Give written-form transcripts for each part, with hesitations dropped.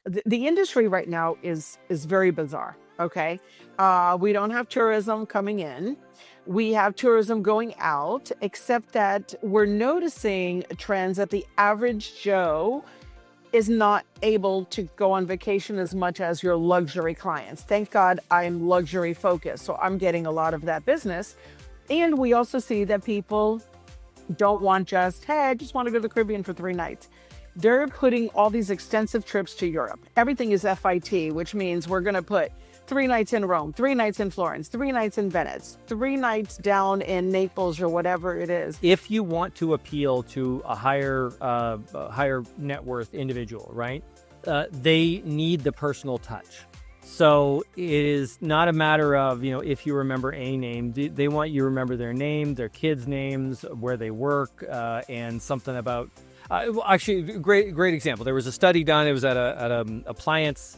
the industry right now is very bizarre. Okay. We don't have tourism coming in. We have tourism going out, except that we're noticing trends that the average Joe is not able to go on vacation as much as your luxury clients. Thank God I'm luxury focused. So I'm getting a lot of that business. And we also see that people don't want just, hey, I just want to go to the Caribbean for 3 nights. They're putting all these extensive trips to Europe. Everything is FIT, which means we're going to put 3 nights in Rome, 3 nights in Florence, 3 nights in Venice, 3 nights down in Naples or whatever it is. If you want to appeal to a higher net worth individual, right? They need the personal touch. So it is not a matter of, if you remember a name, they want you to remember their name, their kids' names, where they work, and something about, actually, great example. There was a study done. It was at a appliance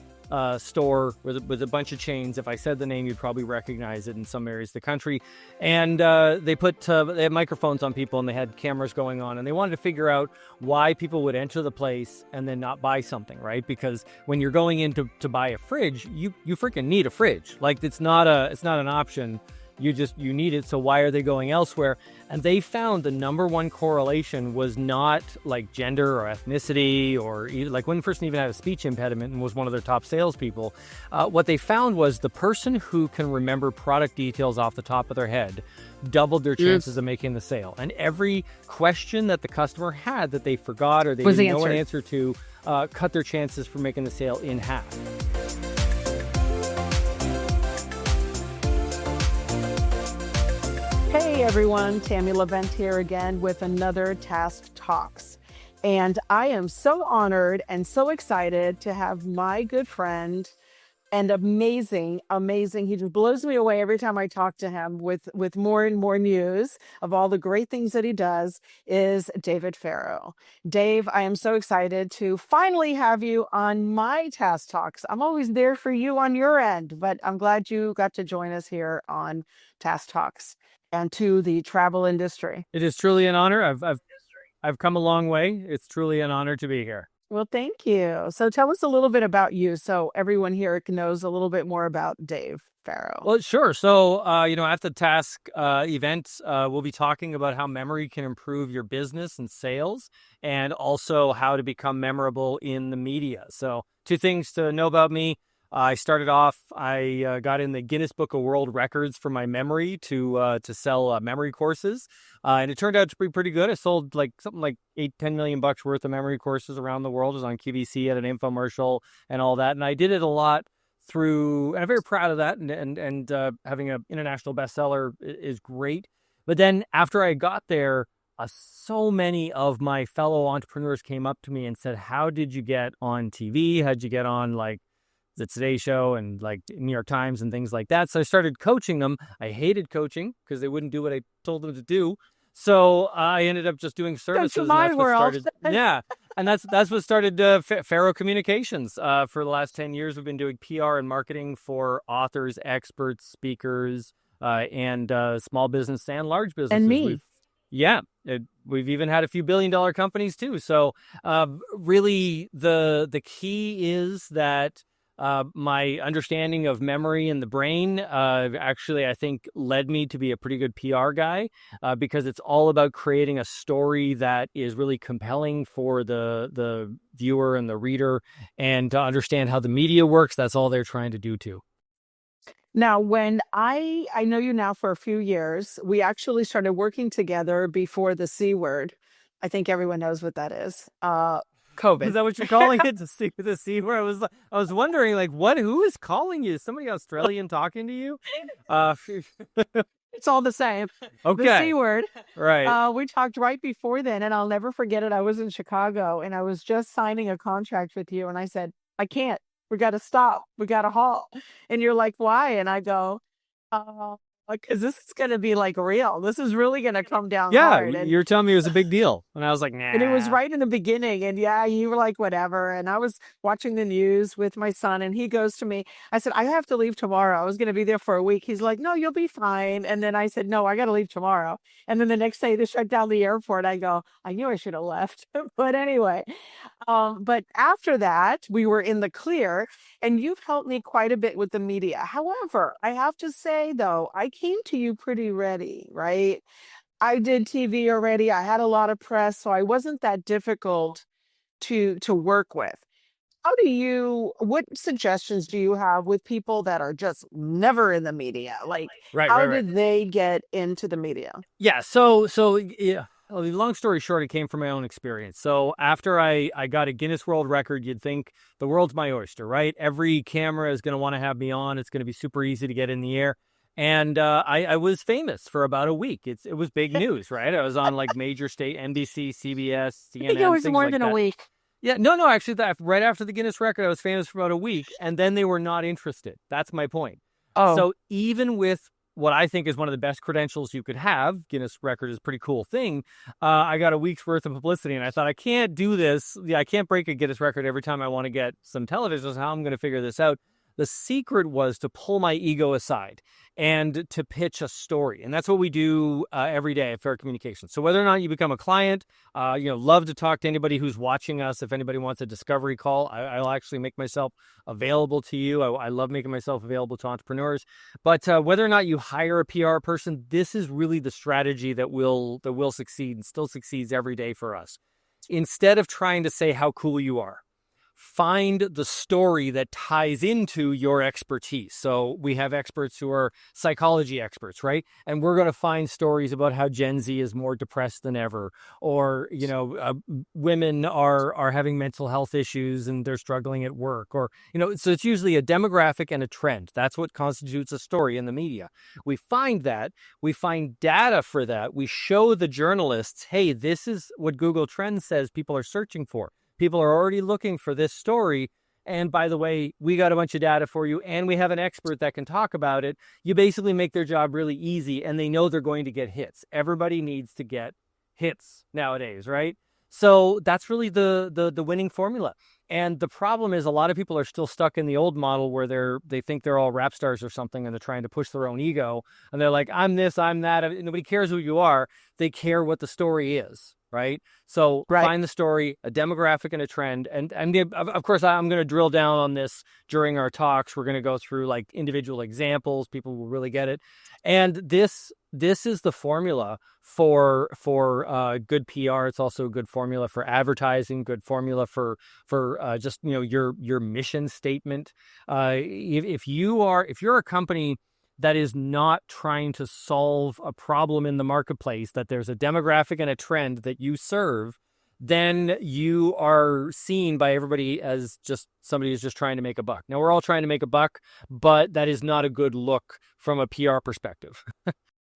store with a bunch of chains. If I said the name, you'd probably recognize it in some areas of the country. And they had microphones on people and they had cameras going on, and they wanted to figure out why people would enter the place and then not buy something, right? Because when you're going in to buy a fridge, you freaking need a fridge. Like it's not an option. You need it. So why are they going elsewhere? And they found the number one correlation was not like gender or ethnicity or like one person even had a speech impediment and was one of their top salespeople. What they found was the person who can remember product details off the top of their head doubled their chances of making the sale. And every question that the customer had that they forgot or they didn't know an answer to cut their chances for making the sale in half. Hey everyone, Tammy Levent here again with another Task Talks. And I am so honored and so excited to have my good friend and amazing, he just blows me away every time I talk to him with more and more news of all the great things that he does, is David Farrow. Dave, I am so excited to finally have you on my Task Talks. I'm always there for you on your end, but I'm glad you got to join us here on Task Talks and to the travel industry. It is truly an honor. I've come a long way. It's truly an honor to be here. Well, thank you. So tell us a little bit about you so everyone here knows a little bit more about Dave Farrow. Well, sure. So, at the Task event, we'll be talking about how memory can improve your business and sales, and also how to become memorable in the media. So 2 things to know about me. I started off, I got in the Guinness Book of World Records for my memory to sell memory courses. And it turned out to be pretty good. I sold something like $8-10 million worth of memory courses around the world. I was on QVC at an infomercial and all that. And I did it a lot and I'm very proud of that. And having an international bestseller is great. But then after I got there, so many of my fellow entrepreneurs came up to me and said, how did you get on TV? How'd you get on the Today Show and New York Times and things like that? So I started coaching them. I hated coaching because they wouldn't do what I told them to do. So I ended up just doing services. Go to my world. Yeah. And that's what started Farrow Communications. For the last 10 years, we've been doing PR and marketing for authors, experts, speakers, and small business and large businesses. And me. We've even had a few billion-dollar companies too. So really the key is that my understanding of memory and the brain actually, I think, led me to be a pretty good PR guy because it's all about creating a story that is really compelling for the viewer and the reader, and to understand how the media works. That's all they're trying to do too. Now, when I know you now for a few years, we actually started working together before the C word. I think everyone knows what that is. COVID. Is that what you're calling it? The C word? I was wondering, who is calling you? Is somebody Australian talking to you? It's all the same. Okay. The C word. Right. We talked right before then, and I'll never forget it. I was in Chicago, and I was just signing a contract with you, and I said, I can't. We got to stop. We got to halt. And you're like, why? And I go, because this is going to be like real. This is really going to come down Yeah, hard. you're telling me it was a big deal. And I was like, And it was nah. right in the beginning. And yeah, you were like, whatever. And I was watching the news with my son, and he goes to me, I said, I have to leave tomorrow. I was going to be there for a week. He's like, no, you'll be fine. And then I said, no, I got to leave tomorrow. And then the next day they shut down the airport. I go, I knew I should have left. But anyway, but after that, we were in the clear, and you've helped me quite a bit with the media. However, I have to say, though, I came to you pretty ready, right? I did TV already. I had a lot of press, so I wasn't that difficult to work with. What suggestions do you have with people that are just never in the media? Like, Right, right, how right. did they get into the media? Yeah. So yeah. Well, the long story short, it came from my own experience. So after I got a Guinness World Record, you'd think the world's my oyster, right? Every camera is going to want to have me on. It's going to be super easy to get in the air. And I was famous for about a week. It was big news, right? I was on like major state NBC, CBS, I think it CNN, was things more like than a that. week. Yeah, no, actually, that right after the Guinness record, I was famous for about a week, and then they were not interested. That's my point. Oh, So even with what I think is one of the best credentials you could have, Guinness record is a pretty cool thing. I got a week's worth of publicity, and I thought I can't do this. Yeah, I can't break a Guinness record every time I want to get some television. So how I'm going to figure this out? The secret was to pull my ego aside and to pitch a story, and that's what we do every day at Fair Communications. So whether or not you become a client, love to talk to anybody who's watching us. If anybody wants a discovery call, I'll actually make myself available to you. I love making myself available to entrepreneurs. But whether or not you hire a PR person, this is really the strategy that will succeed and still succeeds every day for us. Instead of trying to say how cool you are, find the story that ties into your expertise. So we have experts who are psychology experts, right? And we're going to find stories about how Gen Z is more depressed than ever, or women are having mental health issues and they're struggling at work, or so it's usually a demographic and a trend. That's what constitutes a story in the media. We find that, we find data for that. We show the journalists, hey, this is what Google Trends says people are searching for. People are already looking for this story. And by the way, we got a bunch of data for you, and we have an expert that can talk about it. You basically make their job really easy, and they know they're going to get hits. Everybody needs to get hits nowadays, right? So that's really the winning formula. And the problem is a lot of people are still stuck in the old model where they think they're all rap stars or something, and they're trying to push their own ego. And they're like, I'm this, I'm that. Nobody cares who you are. They care what the story is, right? So right. find the story, a demographic and a trend. And of course, I'm going to drill down on this during our talks. We're going to go through like individual examples. People will really get it. And this is the formula for good PR. It's also a good formula for advertising, good formula for just your mission statement. If you're a company that is not trying to solve a problem in the marketplace, that there's a demographic and a trend that you serve, then you are seen by everybody as just somebody who's just trying to make a buck. Now, we're all trying to make a buck, but that is not a good look from a PR perspective.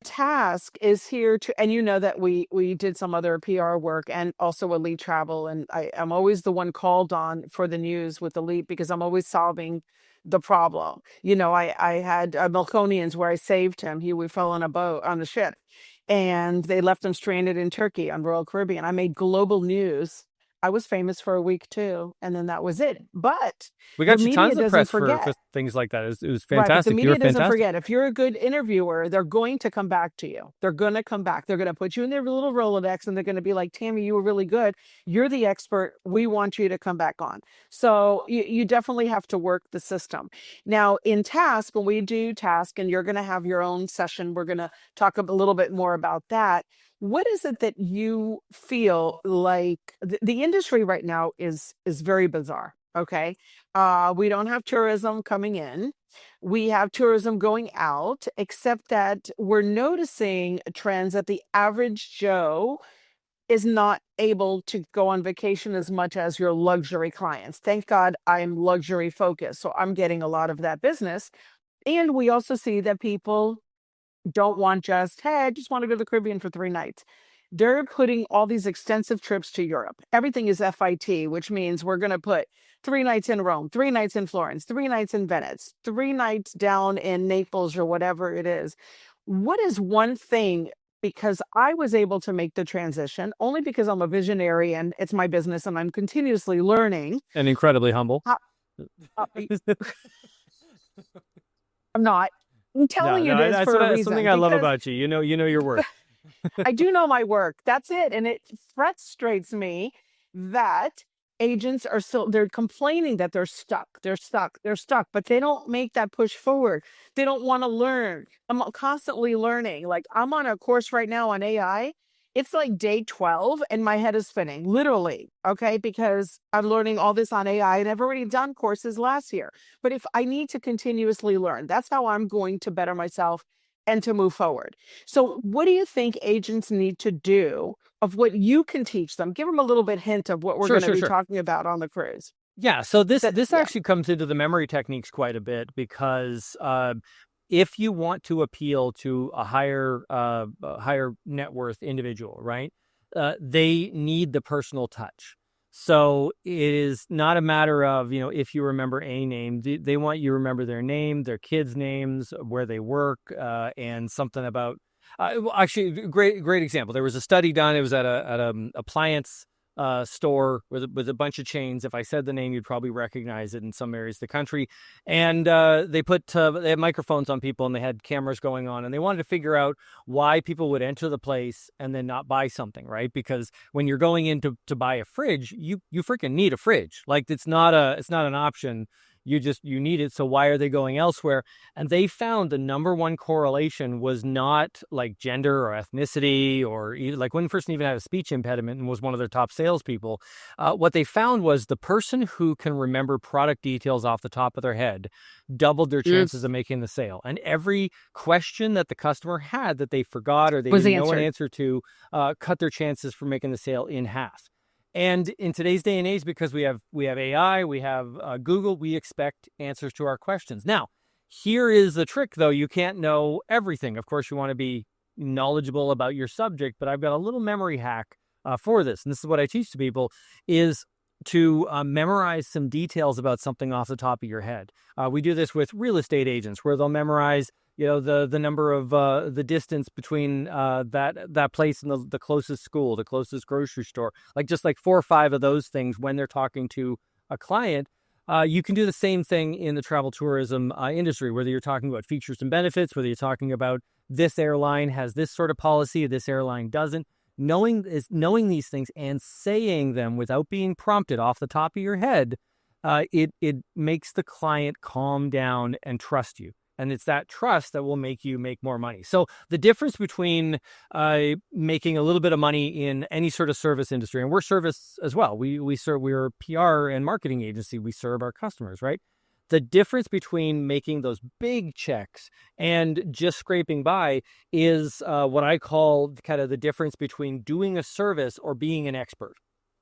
Task is here to, and you know that we did some other PR work and also Elite Travel, and I'm always the one called on for the news with Elite because I'm always solving the problem. I had Melkonians where I saved him. We fell on a boat on the ship, and they left him stranded in Turkey on Royal Caribbean. I made global news. I was famous for a week too, and then that was it. But We the got you media tons of doesn't press for forget. things like that. It was Right, but the fantastic. You were media doesn't fantastic. forget. If you're a good interviewer, they're going to come back to you. They're going to come back. They're going to put you in their little Rolodex, and they're going to be like, Tammy, you were really good. You're the expert. We want you to come back on. So you definitely have to work the system. Now, in Task, when we do Task, and you're going to have your own session, we're going to talk a little bit more about that. What is it that you feel like the industry right now is very bizarre? Okay. We don't have tourism coming in. We have tourism going out, except that we're noticing trends that the average Joe is not able to go on vacation as much as your luxury clients. Thank God I'm luxury focused. So I'm getting a lot of that business. And we also see that people don't want just, hey, I just want to go to the Caribbean for 3 nights. They're putting all these extensive trips to Europe. Everything is FIT, which means we're going to put 3 nights in Rome, 3 nights in Florence, 3 nights in Venice, 3 nights down in Naples or whatever it is. What is one thing, because I was able to make the transition only because I'm a visionary and it's my business and I'm continuously learning. And incredibly humble. How, uh, I'm not. I'm telling No, you no, this for a that's something reason I love because about you. You know your worth. I do know my work. That's it. And it frustrates me that agents are still, they're complaining that they're stuck. They're stuck. They're stuck, but they don't make that push forward. They don't want to learn. I'm constantly learning. Like I'm on a course right now on AI. It's like day 12 and my head is spinning, literally. Okay. Because I'm learning all this on AI and I've already done courses last year. But if I need to continuously learn, that's how I'm going to better myself and to move forward. So, what do you think agents need to do of what you can teach them? Give them a little bit hint of what we're Sure, going to sure, be sure. talking about on the cruise. Yeah, so That, this yeah, actually comes into the memory techniques quite a bit because if you want to appeal to a higher net worth individual, right? They need the personal touch. So it is not a matter of, if you remember a name, they want you to remember their name, their kids' names, where they work, and something about. Well, actually, great example. There was a study done. It was at a appliance store with a bunch of chains. If I said the name, you'd probably recognize it in some areas of the country. And they had microphones on people and they had cameras going on, and they wanted to figure out why people would enter the place and then not buy something, right? Because when you're going in to buy a fridge, you freaking need a fridge. Like it's not an option. You need it. So why are they going elsewhere? And they found the number one correlation was not like gender or ethnicity or like one person even had a speech impediment and was one of their top salespeople. What they found was the person who can remember product details off the top of their head doubled their chances yes, of making the sale. And every question that the customer had that they forgot or they was didn't know an answered. answer to cut their chances for making the sale in half. And in today's day and age, because we have AI, we have Google, we expect answers to our questions. Now, here is the trick, though. You can't know everything. Of course, you want to be knowledgeable about your subject, but I've got a little memory hack for this. And this is what I teach to people is to memorize some details about something off the top of your head. We do this with real estate agents where they'll memorize the number of the distance between that place and the closest school, the closest grocery store, like just like 4 or 5 of those things when they're talking to a client. You can do the same thing in the travel tourism industry, whether you're talking about features and benefits, whether you're talking about this airline has this sort of policy, this airline doesn't. Knowing these things and saying them without being prompted off the top of your head, it makes the client calm down and trust you. And it's that trust that will make you make more money. So the difference between making a little bit of money in any sort of service industry, and we're service as well. We're a PR and marketing agency. We serve our customers, right? The difference between making those big checks and just scraping by is what I call kind of the difference between doing a service or being an expert,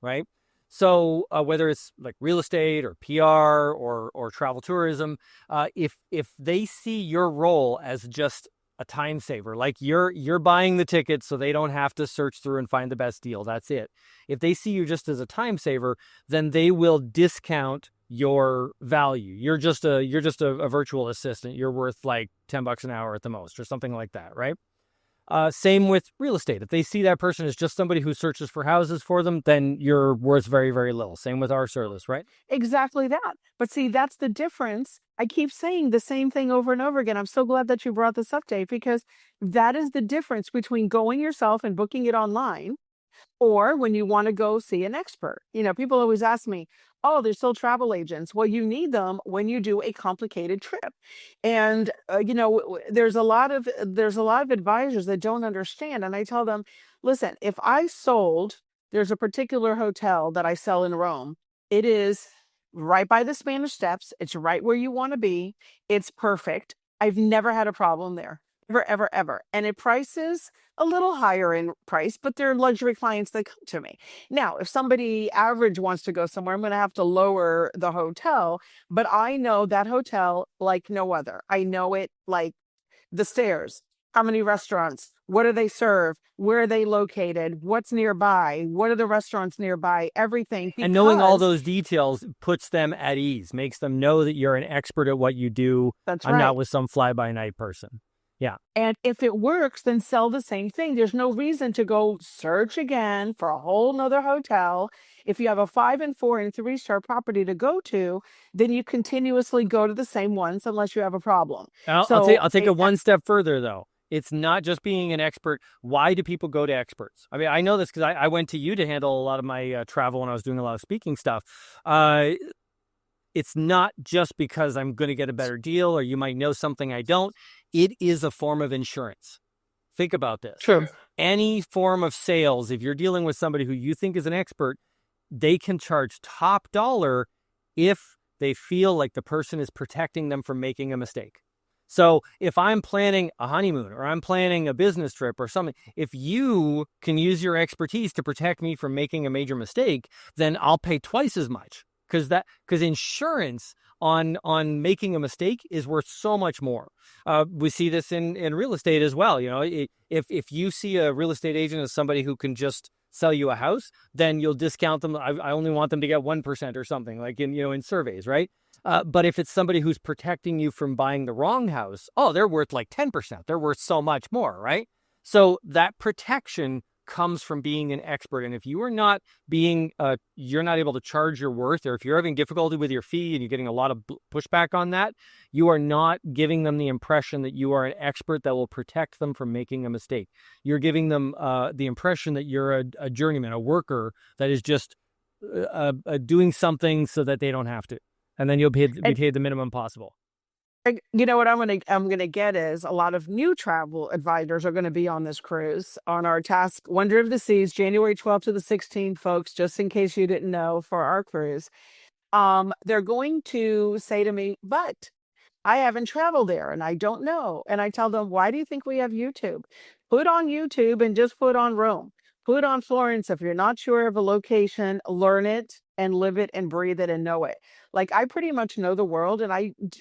right? So whether it's like real estate or PR or travel tourism, if they see your role as just a time saver, like you're buying the tickets so they don't have to search through and find the best deal. That's it. If they see you just as a time saver, then they will discount your value. You're just a virtual assistant. You're worth like $10 an hour at the most or something like that, right? Same with real estate. If they see that person as just somebody who searches for houses for them, then you're worth very, very little. Same with our service, right? Exactly that. But see, that's the difference. I keep saying the same thing over and over again. I'm so glad that you brought this up, Dave, because that is the difference between going yourself and booking it online or when you want to go see an expert. People always ask me, oh, they're still travel agents. Well, you need them when you do a complicated trip. And there's a lot of advisors that don't understand. And I tell them, listen, if I sold, there's a particular hotel that I sell in Rome. It is right by the Spanish Steps. It's right where you want to be. It's perfect. I've never had a problem there. Ever, ever, ever. And it prices a little higher in price, but they're luxury clients that come to me. Now, if somebody average wants to go somewhere, I'm going to have to lower the hotel, but I know that hotel like no other. I know it like the stairs, how many restaurants, what do they serve, where are they located, what's nearby, what are the restaurants nearby, everything, And knowing all because those details puts them at ease, makes them know that you're an expert at what you do. that's I'm not right. with some fly by night person. Yeah. And if it works, then sell the same thing. There's no reason to go search again for a whole nother hotel. If you have a 5 and 4 and 3-star property to go to, then you continuously go to the same ones unless you have a problem. So I'll take it one step further though. It's not just being an expert. Why do people go to experts? I mean, I know this because I went to you to handle a lot of my travel when I was doing a lot of speaking stuff. It's not just because I'm going to get a better deal or you might know something I don't. It is a form of insurance. Think about this. true. Any form of sales, if you're dealing with somebody who you think is an expert, they can charge top dollar if they feel like the person is protecting them from making a mistake. So if I'm planning a honeymoon or I'm planning a business trip or something, if you can use your expertise to protect me from making a major mistake, then I'll pay twice as much because insurance on making a mistake is worth so much more. We see this in real estate as well. You know, if you see a real estate agent as somebody who can just sell you a house, then you'll discount them. I only want them to get 1% or something, like in surveys, right? But if it's somebody who's protecting you from buying the wrong house, oh, they're worth like 10%. They're worth so much more, right? So that protection comes from being an expert. And if you are not you're not able to charge your worth, or if you're having difficulty with your fee and you're getting a lot of pushback on that, you are not giving them the impression that you are an expert that will protect them from making a mistake. You're giving them the impression that you're a journeyman, a worker that is just doing something so that they don't have to. And then you'll be paid the minimum possible. You know what I'm gonna get is a lot of new travel advisors are gonna be on this cruise on our task Wonder of the Seas, January 12th to the 16th, folks, just in case you didn't know, for our cruise. They're going to say to me, but I haven't traveled there and I don't know. And I tell them, why do you think we have YouTube? Put on YouTube and just put on Rome. Put on Florence. If you're not sure of a location, learn it and live it and breathe it and know it. Like, I pretty much know the world, and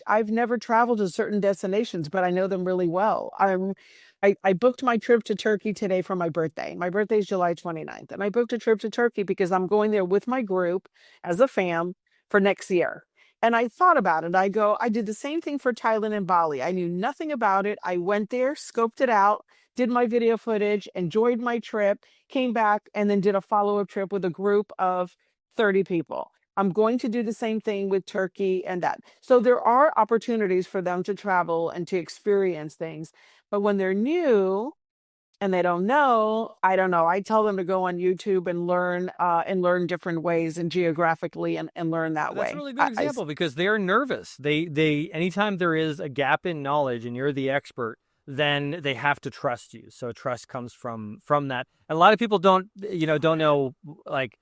I've never traveled to certain destinations, but I know them really well. I booked my trip to Turkey today for my birthday. My birthday is July 29th. And I booked a trip to Turkey because I'm going there with my group as a fam for next year. And I thought about it. I did the same thing for Thailand and Bali. I knew nothing about it. I went there, scoped it out, did my video footage, enjoyed my trip, came back, and then did a follow-up trip with a group of 30 people. I'm going to do the same thing with Turkey and that. So there are opportunities for them to travel and to experience things. But when they're new and they don't know, I don't know. I tell them to go on YouTube and learn different ways and geographically and learn that That's way. a really good example because they're nervous. They anytime there is a gap in knowledge and you're the expert, then they have to trust you. So trust comes from that. And a lot of people don't know, like,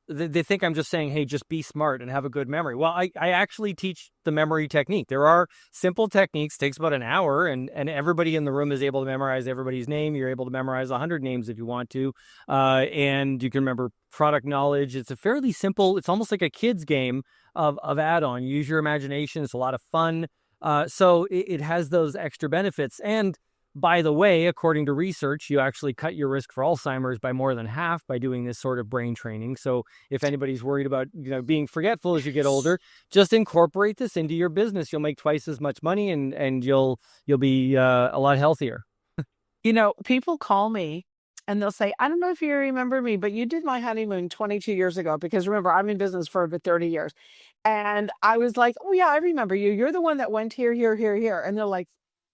they think I'm just saying, hey, just be smart and have a good memory. Well, I actually teach the memory technique. There are simple techniques, takes about an hour, and everybody in the room is able to memorize everybody's name. You're able to memorize 100 names if you want to. And you can remember product knowledge. It's a fairly simple, it's almost like a kid's game of add-on. You use your imagination. It's a lot of fun. So it has those extra benefits. And by the way, according to research, you actually cut your risk for Alzheimer's by more than half by doing this sort of brain training. So if anybody's worried about being forgetful as you get older, just incorporate this into your business. You'll make twice as much money, and you'll be a lot healthier. People call me and they'll say, I don't know if you remember me, but you did my honeymoon 22 years ago. Because remember, I'm in business for over 30 years. And I was like, oh, yeah, I remember you. You're the one that went here, here, here, here. And they're like,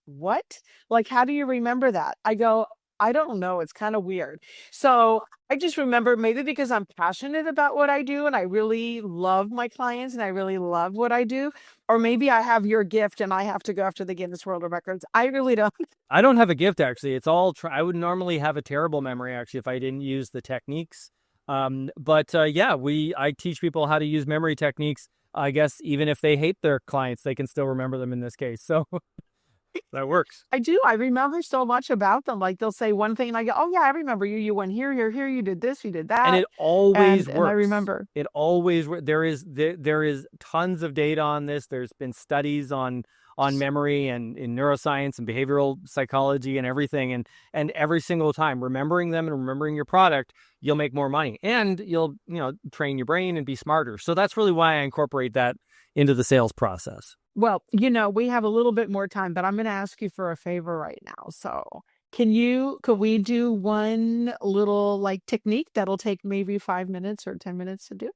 what? Like, how do you remember that? I go, I don't know. It's kind of weird. So I just remember, maybe because I'm passionate about what I do and I really love my clients and I really love what I do. Or maybe I have your gift and I have to go after the Guinness World Records. I really don't. I don't have a gift, actually. It's all, I would normally have a terrible memory, actually, if I didn't use the techniques. But I teach people how to use memory techniques. I guess even if they hate their clients, they can still remember them in this case. So that works. I do. I remember so much about them. Like, they'll say one thing and I go, oh, yeah, I remember you. You went here, here, you did this, you did that. And it always works. And I remember. It always works. There is tons of data on this. There's been studies on memory and in neuroscience and behavioral psychology and everything. And every single time, remembering them and remembering your product, you'll make more money. And you'll train your brain and be smarter. So that's really why I incorporate that into the sales process. Well, we have a little bit more time, but I'm going to ask you for a favor right now. So, could we do one little like technique that'll take maybe 5 minutes or 10 minutes to do?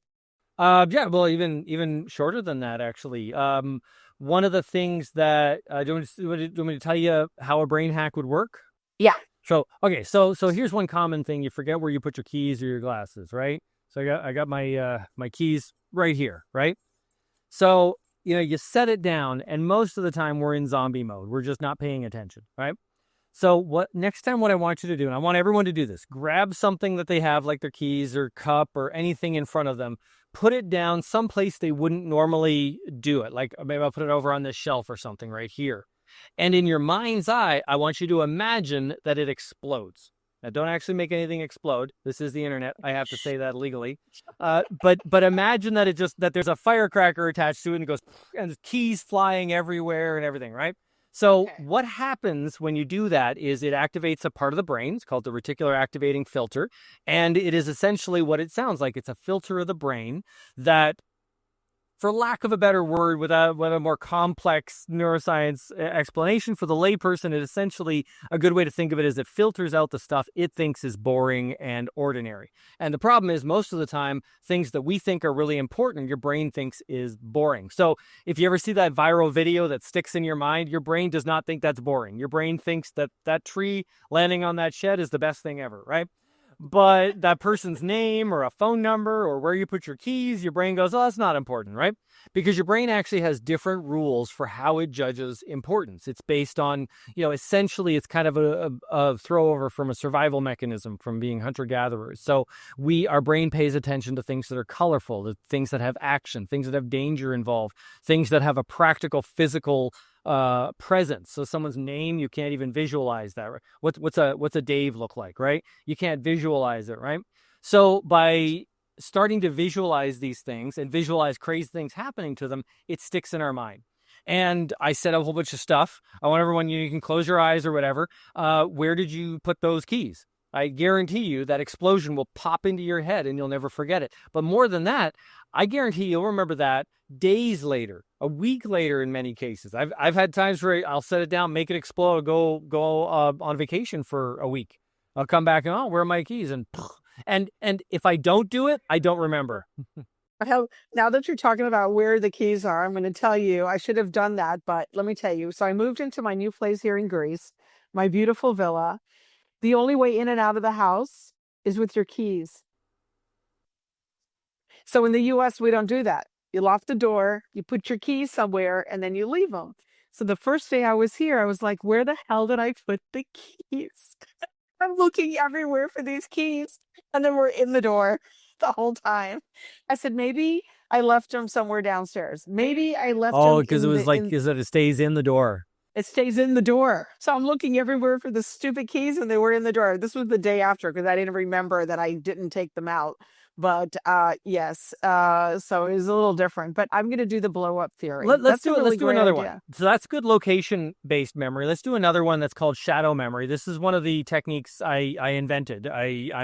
Yeah, well, even shorter than that, actually. One of the things that do you want me to tell you how a brain hack would work? Yeah. So okay, so here's one common thing: you forget where you put your keys or your glasses, right? So I got my keys right here, right? So you set it down, and most of the time we're in zombie mode. We're just not paying attention, right? So next time what I want you to do, and I want everyone to do this, grab something that they have, like their keys or cup or anything in front of them, put it down someplace they wouldn't normally do it. Like maybe I'll put it over on this shelf or something right here. And in your mind's eye, I want you to imagine that it explodes. Now, don't actually make anything explode. This is the internet. I have to say that legally. But imagine that that there's a firecracker attached to it and it goes, and there's keys flying everywhere and everything, right? So Okay. what happens when you do that is it activates a part of the brain. It's called the reticular activating filter. And it is essentially what it sounds like. It's a filter of the brain that, for lack of a better word, with a more complex neuroscience explanation for the layperson, it essentially, a good way to think of it is it filters out the stuff it thinks is boring and ordinary. And the problem is most of the time, things that we think are really important, your brain thinks is boring. So if you ever see that viral video that sticks in your mind, your brain does not think that's boring. Your brain thinks that that tree landing on that shed is the best thing ever, right? But that person's name or a phone number or where you put your keys, your brain goes, oh, that's not important, right? Because your brain actually has different rules for how it judges importance. It's based on, essentially it's kind of a throwover from a survival mechanism from being hunter-gatherers. So our brain pays attention to things that are colorful, to things that have action, things that have danger involved, things that have a practical physical presence. So someone's name, you can't even visualize that. Right? What's a Dave look like, right? You can't visualize it, right? So by starting to visualize these things and visualize crazy things happening to them, it sticks in our mind. And I said a whole bunch of stuff. I want everyone, you can close your eyes or whatever. Where did you put those keys? I guarantee you that explosion will pop into your head and you'll never forget it. But more than that, I guarantee you'll remember that days later, a week later in many cases. I've had times where I'll set it down, make it explode, go on vacation for a week. I'll come back and, oh, where are my keys? And if I don't do it, I don't remember. Now that you're talking about where the keys are, I'm going to tell you, I should have done that, but let me tell you. So I moved into my new place here in Greece, my beautiful villa. The only way in and out of the house is with your keys. So in the US, we don't do that. You lock the door, you put your keys somewhere, and then you leave them. So the first day I was here, I was like, where the hell did I put the keys? I'm looking everywhere for these keys. And then we're in the door the whole time. I said, maybe I left them somewhere downstairs. Maybe I left Oh, them because it was is that it stays in the door. it stays in the door. So I'm looking everywhere for the stupid keys and they were in the door. This was the day after because I didn't remember that I didn't take them out. But yes, so it was a little different. But I'm going to do the blow up theory. Let's That's a really do great another idea. one. So that's good location based memory. Let's do another one that's called shadow memory. This is one of the techniques I invented. I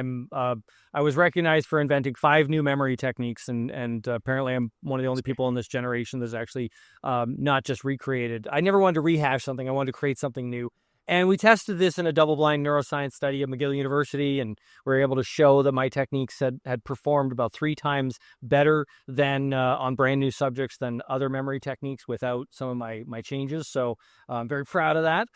was recognized for inventing 5 new memory techniques, and apparently I'm one of the only people in this generation that's actually not just recreated. I never wanted to rehash something. I wanted to create something new. And we tested this in a double-blind neuroscience study at McGill University, and we were able to show that my techniques had performed about 3 times better than on brand new subjects than other memory techniques without some of my changes. So I'm very proud of that.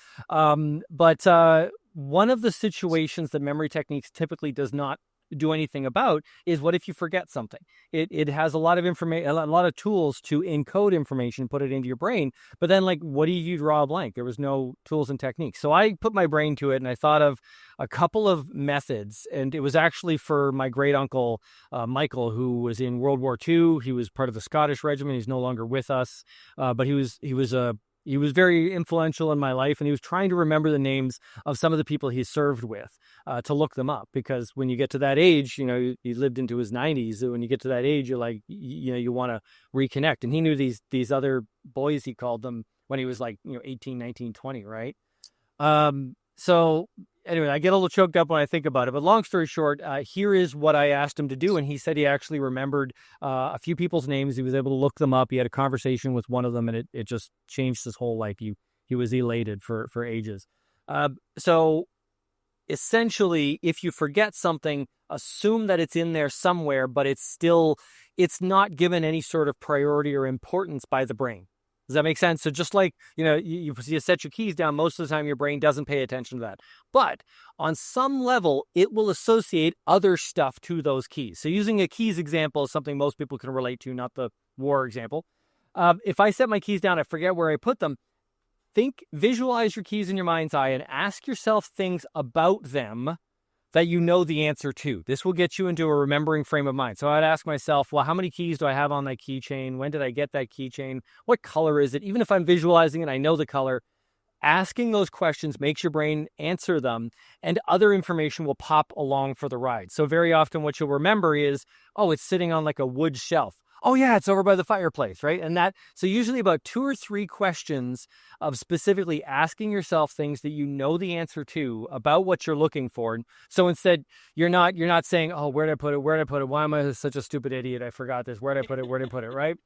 But one of the situations that memory techniques typically does not do anything about is what if you forget something. It has a lot of information, a lot of tools to encode information, put it into your brain, but then what do you draw a blank? There was no tools and techniques. So I put my brain to it and I thought of a couple of methods, and it was actually for my great uncle Michael, who was in World War II. He was part of the Scottish regiment. He's no longer with us, but he was very influential in my life, and he was trying to remember the names of some of the people he served with to look them up. Because when you get to that age, he lived into his 90s. So when you get to that age, you're like, you want to reconnect. And he knew these other boys, he called them, when he was 18, 19, 20, right? So anyway, I get a little choked up when I think about it. But long story short, here is what I asked him to do, and he said he actually remembered a few people's names. He was able to look them up. He had a conversation with one of them, and it just changed his whole life. He was elated for ages. So essentially, if you forget something, assume that it's in there somewhere, but it's not given any sort of priority or importance by the brain. Does that make sense? So just like, you set your keys down, most of the time your brain doesn't pay attention to that. But on some level, it will associate other stuff to those keys. So using a keys example is something most people can relate to, not the war example. If I set my keys down, I forget where I put them, visualize your keys in your mind's eye and ask yourself things about them that you know the answer to. This will get you into a remembering frame of mind. So I'd ask myself, well, how many keys do I have on that keychain? When did I get that keychain? What color is it? Even if I'm visualizing it, I know the color. Asking those questions makes your brain answer them, and other information will pop along for the ride. So very often what you'll remember is, oh, it's sitting on like a wood shelf. Oh yeah, it's over by the fireplace, right? So usually about 2 or 3 questions of specifically asking yourself things that you know the answer to about what you're looking for. So instead, you're not saying, oh, where did I put it? Where did I put it? Why am I such a stupid idiot? I forgot this. Where did I put it? Where did I put it? Right?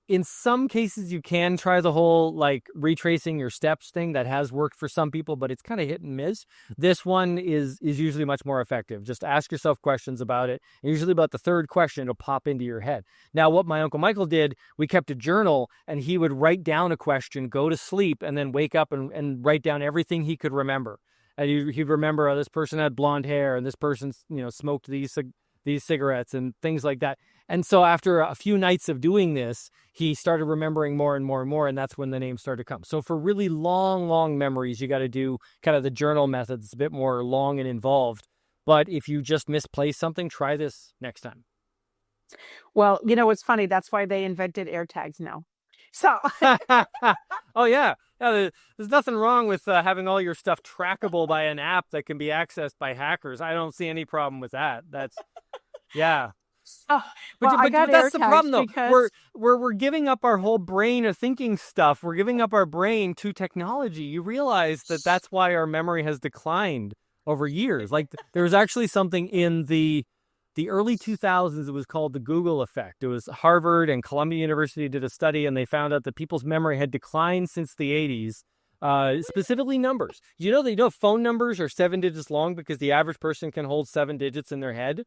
In some cases you can try the whole like retracing your steps thing. That has worked for some people, but it's kind of hit and miss. This one is usually much more effective. Just ask yourself questions about it. And usually about the third question, it'll pop into your head. Now, what my Uncle Michael did, we kept a journal and he would write down a question, go to sleep, and then wake up and write down everything he could remember. And he'd remember, oh, this person had blonde hair and this person, smoked these cigarettes and things like that. And so after a few nights of doing this, he started remembering more and more and more, and that's when the names started to come. So for really long, long memories, you got to do kind of the journal method. It's a bit more long and involved. But if you just misplace something, try this next time. Well, it's funny. That's why they invented AirTags now. So, oh, yeah. There's nothing wrong with having all your stuff trackable by an app that can be accessed by hackers. I don't see any problem with that. Yeah. oh, well, I got but that's the problem, though. because We're giving up our whole brain of thinking stuff. We're giving up our brain to technology. You realize that's why our memory has declined over years. Like there was actually something in the early 2000s. It was called the Google effect. It was Harvard and Columbia University did a study, and they found out that people's memory had declined since the 80s. Specifically numbers. Phone numbers are 7 digits long because the average person can hold 7 digits in their head.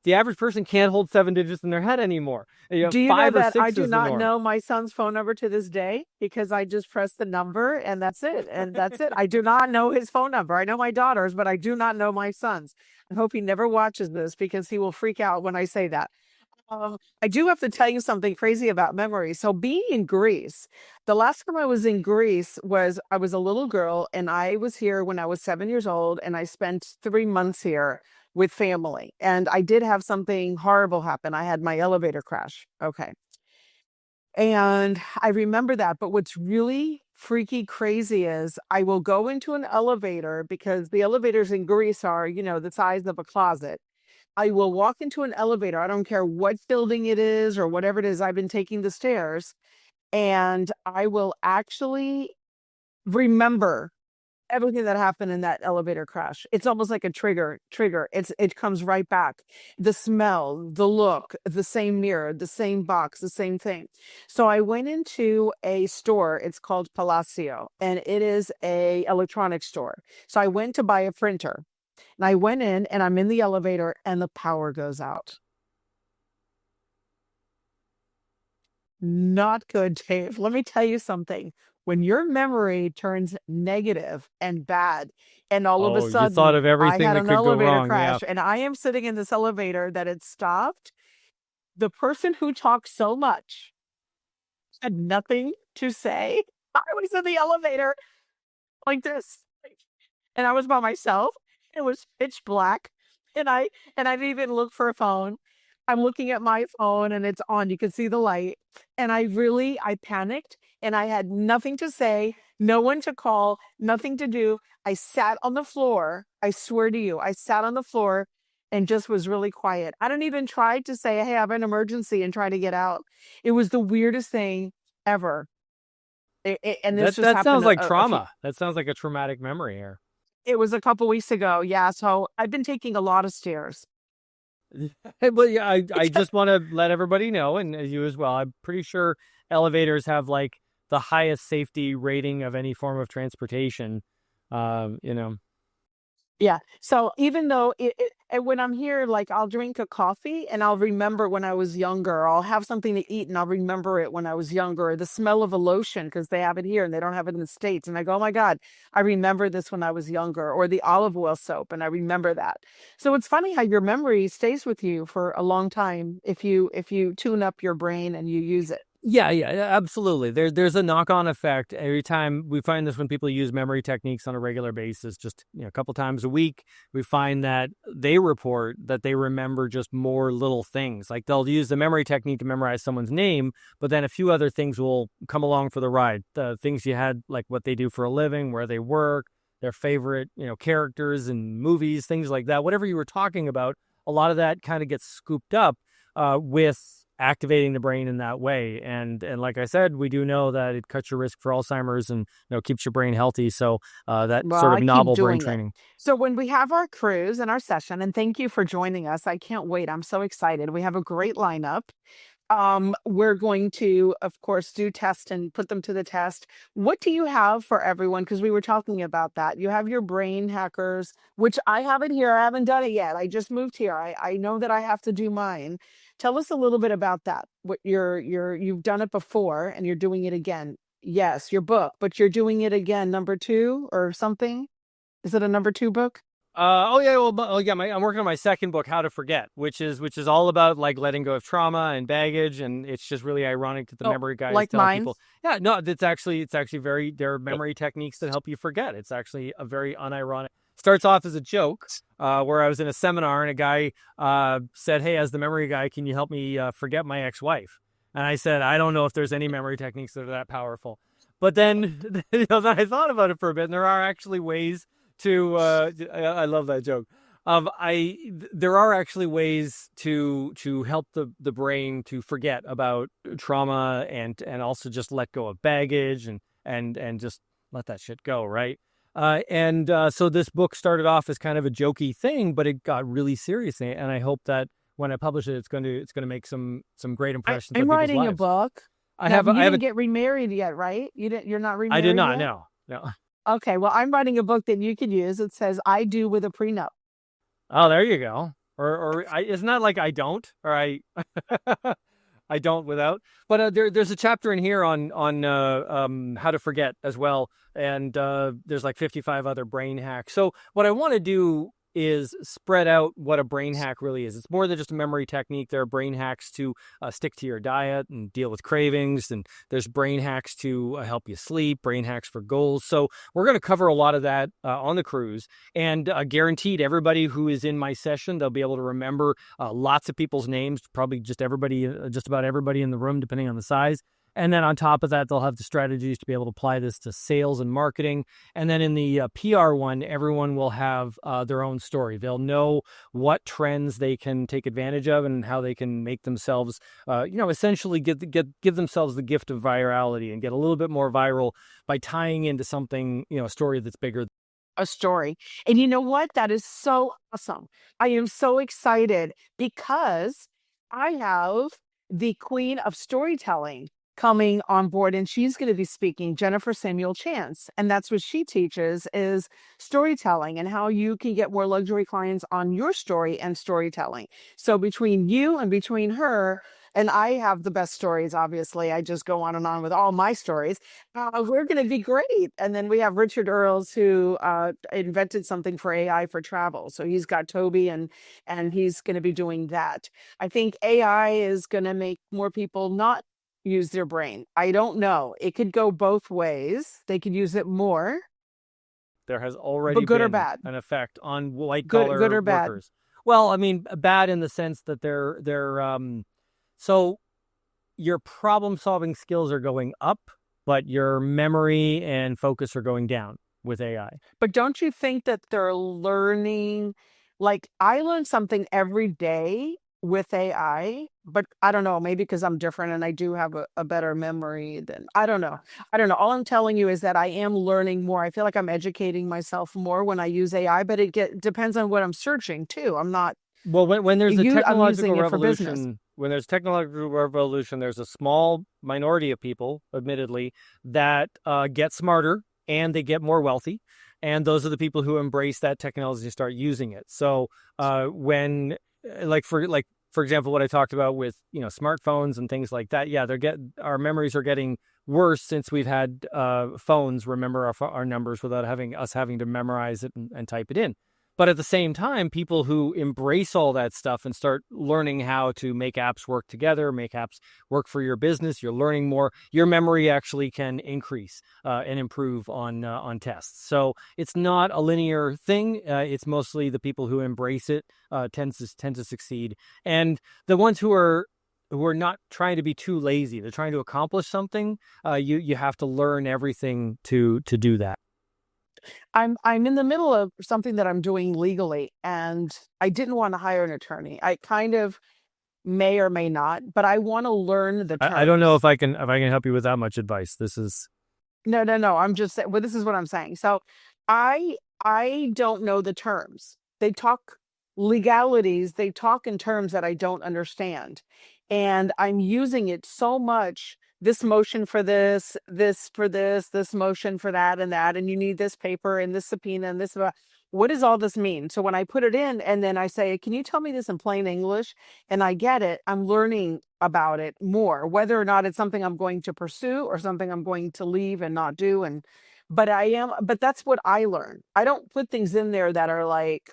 The average person can't hold 7 digits in their head anymore. do you know Five or that six I do is the not norm. know my son's phone number to this day because I just press the number and that's it. And that's it. I do not know his phone number. I know my daughter's, but I do not know my son's. I hope he never watches this because he will freak out when I say that. I do have to tell you something crazy about memory. So being in Greece, the last time I was in Greece was I was a little girl and I was here when I was 7 years old and I spent 3 months here with family. And I did have something horrible happen. I had my elevator crash. Okay. And I remember that. But what's really freaky crazy is I will go into an elevator because the elevators in Greece are, the size of a closet. I will walk into an elevator. I don't care what building it is or whatever it is. I've been taking the stairs and I will actually remember everything that happened in that elevator crash. It's almost like a trigger. It comes right back. The smell, the look, the same mirror, the same box, the same thing. So I went into a store. It's called Palacio and it is a electronics store. So I went to buy a printer. And I went in and I'm in the elevator and the power goes out. Not good, Dave. Let me tell you something. When your memory turns negative and bad, and all of a Oh, you thought sudden of I everything had that an could go elevator wrong. Yeah. crash and I am sitting in this elevator that had stopped, the person who talked so much had nothing to say. I was in the elevator like this. And I was by myself. It was pitch black. And I didn't even look for a phone. I'm looking at my phone and it's on. You can see the light. And I panicked and I had nothing to say, no one to call, nothing to do. I sat on the floor. I swear to you, I sat on the floor and just was really quiet. I didn't even try to say, hey, I have an emergency and try to get out. It was the weirdest thing ever. And this just That sounds happened like a few. trauma. That sounds like a traumatic memory here. It was a couple weeks ago. Yeah. So I've been taking a lot of stairs. Well, yeah, I just want to let everybody know, and you as well. I'm pretty sure elevators have like the highest safety rating of any form of transportation. You know, Yeah. So even though and when I'm here, like I'll drink a coffee and I'll remember when I was younger. Or I'll have something to eat and I'll remember it when I was younger. Or the smell of a lotion because they have it here and they don't have it in the States. And I go, oh my God, I remember this when I was younger. Or the olive oil soap, and I remember that. So it's funny how your memory stays with you for a long time if you tune up your brain and you use it. yeah, absolutely. There's a knock-on effect every time. We find this when people use memory techniques on a regular basis, just a couple times a week. We find that they report that they remember just more little things. Like they'll use the memory technique to memorize someone's name, but then a few other things will come along for the ride. The things you had, like what they do for a living, where they work, their favorite, characters and movies, things like that. Whatever you were talking about, a lot of that kind of gets scooped up with activating the brain in that way. And like I said, we do know that it cuts your risk for Alzheimer's and keeps your brain healthy. So that Well, sort of I keep novel brain doing it. training. So when we have our cruise and our session, and thank you for joining us. I can't wait. I'm so excited. We have a great lineup. We're going to, of course, do test and put them to the test. What do you have for everyone? Because we were talking about that. You have your brain hackers, which I haven't here. I haven't done it yet. I just moved here. I know that I have to do mine. Tell us a little bit about that. What you've done it before and you're doing it again. Yes, your book, but you're doing it again, number two or something. Is it a number two book? Oh yeah, well, yeah. I'm working on my second book, How to Forget, which is all about like letting go of trauma and baggage, and it's just really ironic that the Oh, memory guy is like telling mine. people, yeah, no, it's actually very there are memory techniques that help you forget. It's actually a very unironic. Starts off as a joke, where I was in a seminar and a guy said, "Hey, as the memory guy, can you help me forget my ex-wife?" And I said, "I don't know if there's any memory techniques that are that powerful." But then, then I thought about it for a bit, and there are actually ways to I love that joke. I There are actually ways to help the brain to forget about trauma and also just let go of baggage and just let that shit go, right? And So this book started off as kind of a jokey thing, but it got really serious, and I hope that when I publish it, it's going to make some great impressions I'm on people's writing a lives. book. I Now, have a, I you have didn't a get remarried yet, right? You're not I did remarried not, yet? no. Okay, well, I'm writing a book that you could use. It says I do with a prenup. Oh, there you go. Isn't that like I don't or I I don't without? But there's a chapter in here on how to forget as well, and there's like 55 other brain hacks. So what I want to do is spread out what a brain hack really is. It's more than just a memory technique. There are brain hacks to stick to your diet and deal with cravings, and there's brain hacks to help you sleep, brain hacks for goals. So we're going to cover a lot of that on the cruise, and guaranteed everybody who is in my session, they'll be able to remember lots of people's names, probably just about everybody in the room, depending on the size. And then on top of that, they'll have the strategies to be able to apply this to sales and marketing. And then in the PR one, everyone will have their own story. They'll know what trends they can take advantage of and how they can make themselves, essentially give themselves the gift of virality and get a little bit more viral by tying into something, a story that's bigger. A story. And you know what? That is so awesome. I am so excited because I have the queen of storytelling coming on board and she's going to be speaking, Jennifer Samuel Chance. And that's what she teaches is storytelling and how you can get more luxury clients on your story and storytelling. So between you and between her, and I have the best stories, obviously. I just go on and on with all my stories. We're going to be great. And then we have Richard Earls, who invented something for AI for travel. So he's got Toby, and he's going to be doing that. I think AI is going to make more people not use their brain. I don't know. It could go both ways. They could use it more, There has already but good or been bad. an effect on white Good collar or bad. workers. Well, I mean, bad in the sense that so your problem solving skills are going up, but your memory and focus are going down with AI. But don't you think that they're learning? Like I learn something every day with AI but I don't know, maybe because I'm different and I do have a better memory than I don't know. I don't know. All I'm telling you is that I am learning more. I feel like I'm educating myself more when I use AI, but depends on what I'm searching too. I'm not Well, when there's a I'm technological using it for business. revolution, there's a small minority of people, admittedly, that get smarter and they get more wealthy, and those are the people who embrace that technology and start using it. So when, for example, what I talked about with smartphones and things like that, yeah, our memories are getting worse since we've had phones remember our numbers without having to memorize it and type it in. But at the same time, people who embrace all that stuff and start learning how to make apps work together, make apps work for your business, you're learning more. Your memory actually can increase and improve on tests. So it's not a linear thing. It's mostly the people who embrace it tend to succeed, and the ones who are not trying to be too lazy. They're trying to accomplish something. You have to learn everything to do that. I'm in the middle of something that I'm doing legally, and I didn't want to hire an attorney. I kind of may or may not, but I want to learn the I don't know terms. if I can help you with that much advice. This is No, no, no. I'm just saying, well, this is what I'm saying. So I I don't know the terms. They talk legalities, they talk in terms that I don't understand. And I'm using it so much. This motion for this for this motion for that and that, and you need this paper and this subpoena and this. What does all this mean? So when I put it in and then I say, can you tell me this in plain English? And I get it, I'm learning about it more, whether or not it's something I'm going to pursue or something I'm going to leave and not do. And but that's what I learned. I don't put things in there that are like,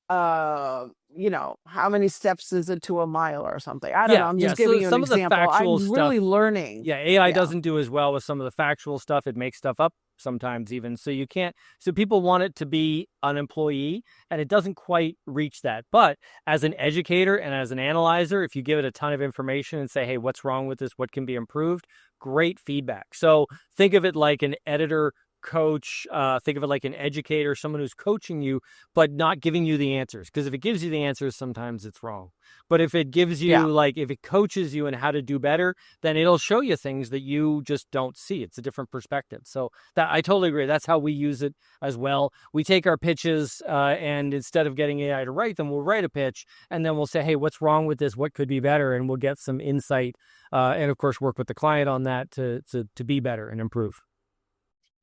how many steps is it to a mile or something? I don't know. I'm yeah. just So giving you an some of the example. factual I'm stuff, really learning. yeah, AI Yeah. doesn't do as well with some of the factual stuff. It makes stuff up sometimes even. So you can't. So people want it to be an employee, and it doesn't quite reach that. But as an educator and as an analyzer, if you give it a ton of information and say, "Hey, what's wrong with this? What can be improved?" Great feedback. So think of it like an editor coach, think of it like an educator, someone who's coaching you but not giving you the answers, because if it gives you the answers sometimes it's wrong. But if it gives Yeah. you, like, if it coaches you in how to do better, then it'll show you things that you just don't see. It's a different perspective. So that I totally agree. That's how we use it as well. We take our pitches and instead of getting AI to write them, we'll write a pitch and then we'll say, hey, what's wrong with this? What could be better? And we'll get some insight and of course work with the client on that to be better and improve.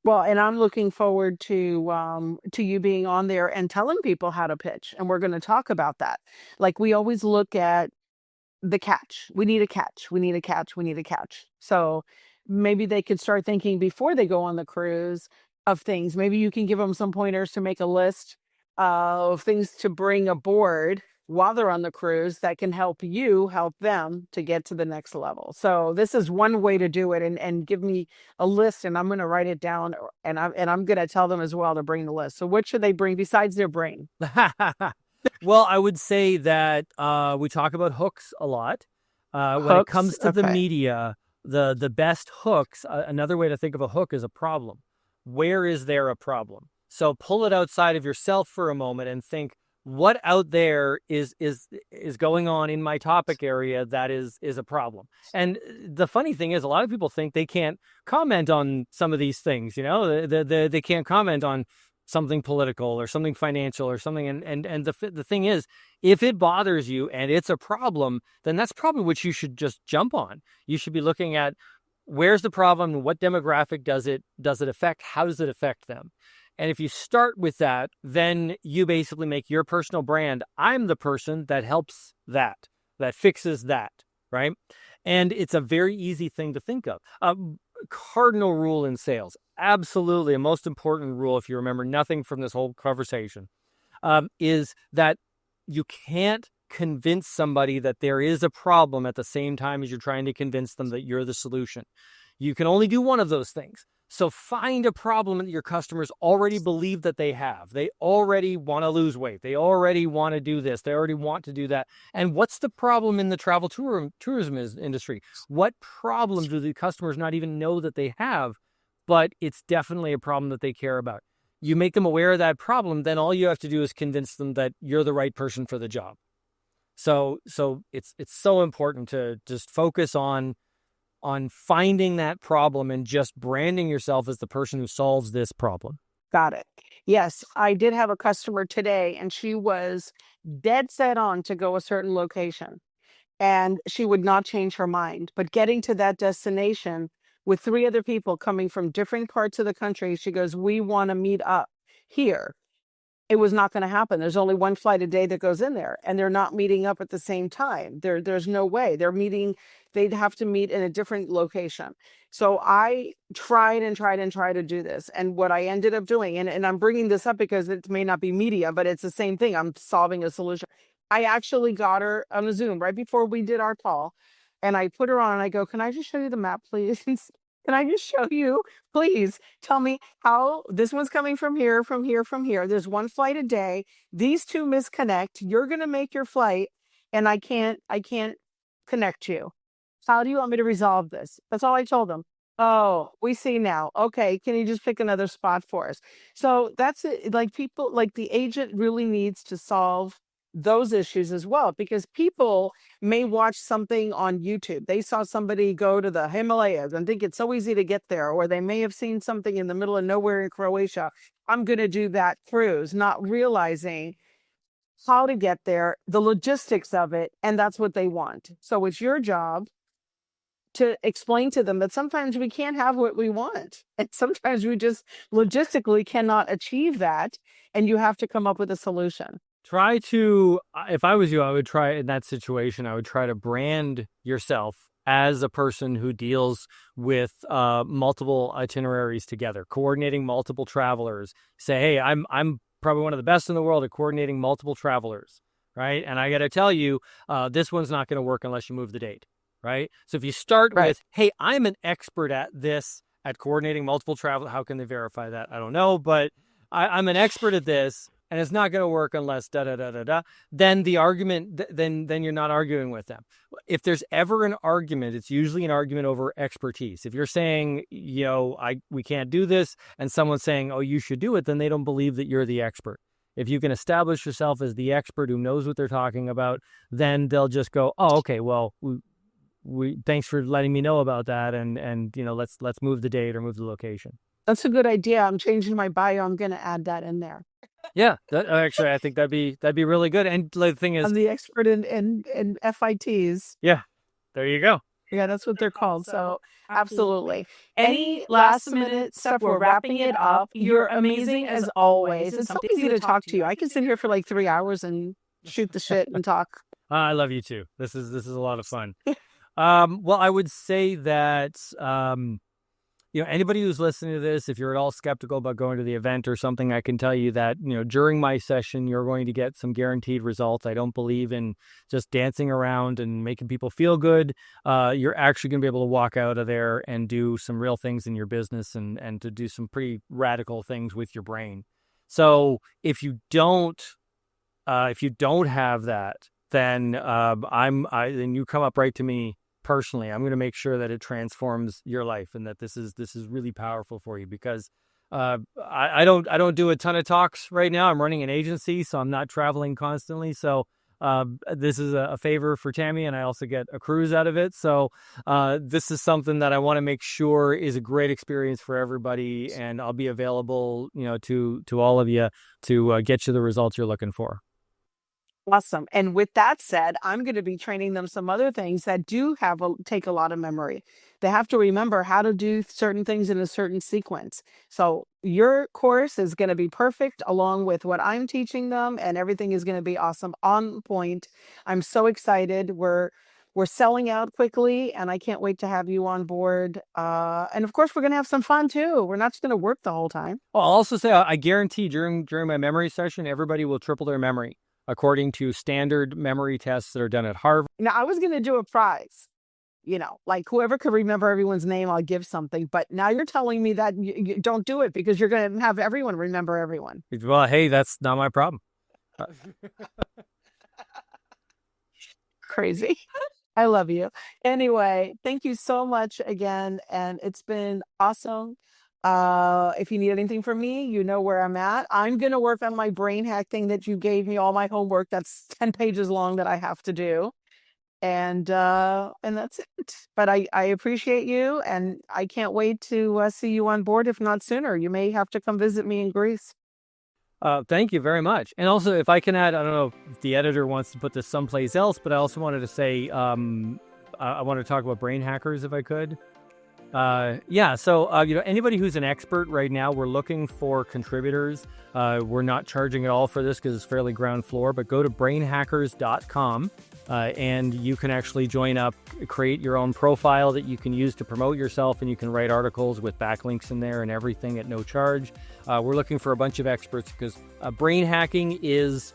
Well, and I'm looking forward to you being on there and telling people how to pitch. And we're going to talk about that. Like we always look at the catch. We need a catch. We need a catch. We need a catch. So maybe they could start thinking before they go on the cruise of things. Maybe you can give them some pointers to make a list of things to bring aboard while they're on the cruise that can help you help them to get to the next level. So this is one way to do it, and give me a list and I'm going to write it down, and I'm going to tell them as well to bring the list. So what should they bring besides their brain? Well, I would say that we talk about hooks a lot. When it Hooks. comes to the Okay. media, the best hooks, another way to think of a hook is a problem. Where is there a problem? So pull it outside of yourself for a moment and think, what out there is going on in my topic area that is a problem. And the funny thing is, a lot of people think they can't comment on some of these things. They can't comment on something political or something financial or something. And the thing is, if it bothers you and it's a problem, then that's probably what you should just jump on. You should be looking at, where's the problem? What demographic does it affect? How does it affect them? And if you start with that, then you basically make your personal brand. I'm the person that helps that fixes that, right? And it's a very easy thing to think of. Cardinal rule in sales, absolutely a most important rule, if you remember nothing from this whole conversation, is that you can't convince somebody that there is a problem at the same time as you're trying to convince them that you're the solution. You can only do one of those things. So find a problem that your customers already believe that they have. They already want to lose weight. They already want to do this. They already want to do that. And what's the problem in the travel tourism industry? What problem do the customers not even know that they have? But it's definitely a problem that they care about. You make them aware of that problem, then all you have to do is convince them that you're the right person for the job. So it's so important to just focus on finding that problem and just branding yourself as the person who solves this problem. Got it. Yes, I did have a customer today, and she was dead set on to go a certain location, and she would not change her mind. But getting to that destination with three other people coming from different parts of the country, she goes, "We want to meet up here." It was not going to happen. There's only one flight a day that goes in there, and they're not meeting up at the same time. There's no way. They'd have to meet in a different location. So I tried and tried and tried to do this. And what I ended up doing, and I'm bringing this up because it may not be media, but it's the same thing. I'm solving a solution. I actually got her on a Zoom right before we did our call, and I put her on and I go, "Can I just show you the map, please? Can I just show you, please? Tell me how this one's coming from here, from here, from here. There's one flight a day. These two misconnect. You're going to make your flight, and I can't connect you. How do you want me to resolve this?" That's all I told them. "Oh, we see now. Okay, can you just pick another spot for us?" So that's it. Like, people, like, the agent really needs to solve those issues as well, because people may watch something on YouTube. They saw somebody go to the Himalayas and think it's so easy to get there, or they may have seen something in the middle of nowhere in Croatia. I'm going to do that cruise, not realizing how to get there, the logistics of it, and that's what they want. So it's your job to explain to them that sometimes we can't have what we want. And sometimes we just logistically cannot achieve that. And you have to come up with a solution. Try to, if I was you, I would try in that situation, I would try to brand yourself as a person who deals with multiple itineraries together, coordinating multiple travelers. Say, hey, I'm probably one of the best in the world at coordinating multiple travelers, right? And I got to tell you, this one's not going to work unless you move the date, right? So if you start Right. with, hey, I'm an expert at this, at coordinating multiple travel, how can they verify that? I don't know, but I'm an expert at this, and it's not going to work unless da da da da da. Then the argument, then you're not arguing with them. If there's ever an argument, it's usually an argument over expertise. If you're saying, we can't do this, and someone's saying, oh, you should do it, then they don't believe that you're the expert. If you can establish yourself as the expert who knows what they're talking about, then they'll just go, oh, okay, well, we thanks for letting me know about that, and let's move the date or move the location. That's a good idea. I'm changing my bio. I'm going to add that in there. Yeah, actually, I think that'd be really good. And the thing is, I'm the expert in FITs. yeah, there you go. Yeah, that's what they're called. So absolutely. Any last minute stuff? We're wrapping it up. You're amazing as always. It's so easy to talk to you. I can sit here for like 3 hours and shoot the shit and talk. I love you too. This is a lot of fun. Well, I would say that anybody who's listening to this, if you're at all skeptical about going to the event or something, I can tell you that, during my session, you're going to get some guaranteed results. I don't believe in just dancing around and making people feel good. You're actually going to be able to walk out of there and do some real things in your business and to do some pretty radical things with your brain. So if you don't have that, then then you come up right to me personally. I'm going to make sure that it transforms your life and that this is really powerful for you, because I don't do a ton of talks right now. I'm running an agency, so I'm not traveling constantly. So this is a favor for Tammy, and I also get a cruise out of it. So this is something that I want to make sure is a great experience for everybody, and I'll be available, to all of you to get you the results you're looking for. Awesome. And with that said, I'm going to be training them some other things that do take a lot of memory. They have to remember how to do certain things in a certain sequence. So your course is going to be perfect along with what I'm teaching them, and everything is going to be awesome, on point. I'm so excited. We're selling out quickly, and I can't wait to have you on board. And of course, we're going to have some fun too. We're not just going to work the whole time. I'll also say, I guarantee during my memory session, everybody will triple their memory, according to standard memory tests that are done at Harvard. Now, I was going to do a prize, like whoever could remember everyone's name, I'll give something. But now you're telling me that you don't do it because you're going to have everyone remember everyone. Well, hey, that's not my problem. Crazy. I love you. Anyway, thank you so much again. And it's been awesome. If you need anything from me, you know where I'm at. I'm going to work on my brain hack thing that you gave me, all my homework. That's 10 pages long that I have to do. And that's it. But I appreciate you, and I can't wait to see you on board, if not sooner. You may have to come visit me in Greece. Thank you very much. And also, if I can add, I don't know if the editor wants to put this someplace else, but I also wanted to say, I want to talk about brain hackers if I could. Yeah, so anybody who's an expert right now, we're looking for contributors. We're not charging at all for this because it's fairly ground floor, but go to brainhackers.com and you can actually join up, create your own profile that you can use to promote yourself, and you can write articles with backlinks in there and everything at no charge. We're looking for a bunch of experts because brain hacking is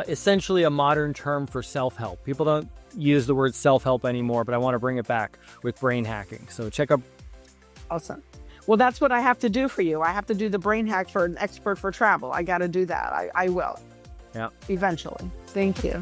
essentially a modern term for self-help. People don't use the word self-help anymore, but I want to bring it back with brain hacking. So check out. Awesome. Well, that's what I have to do for you. I have to do the brain hack for an expert for travel. I got to do that. I will. Yeah. Eventually. Thank you.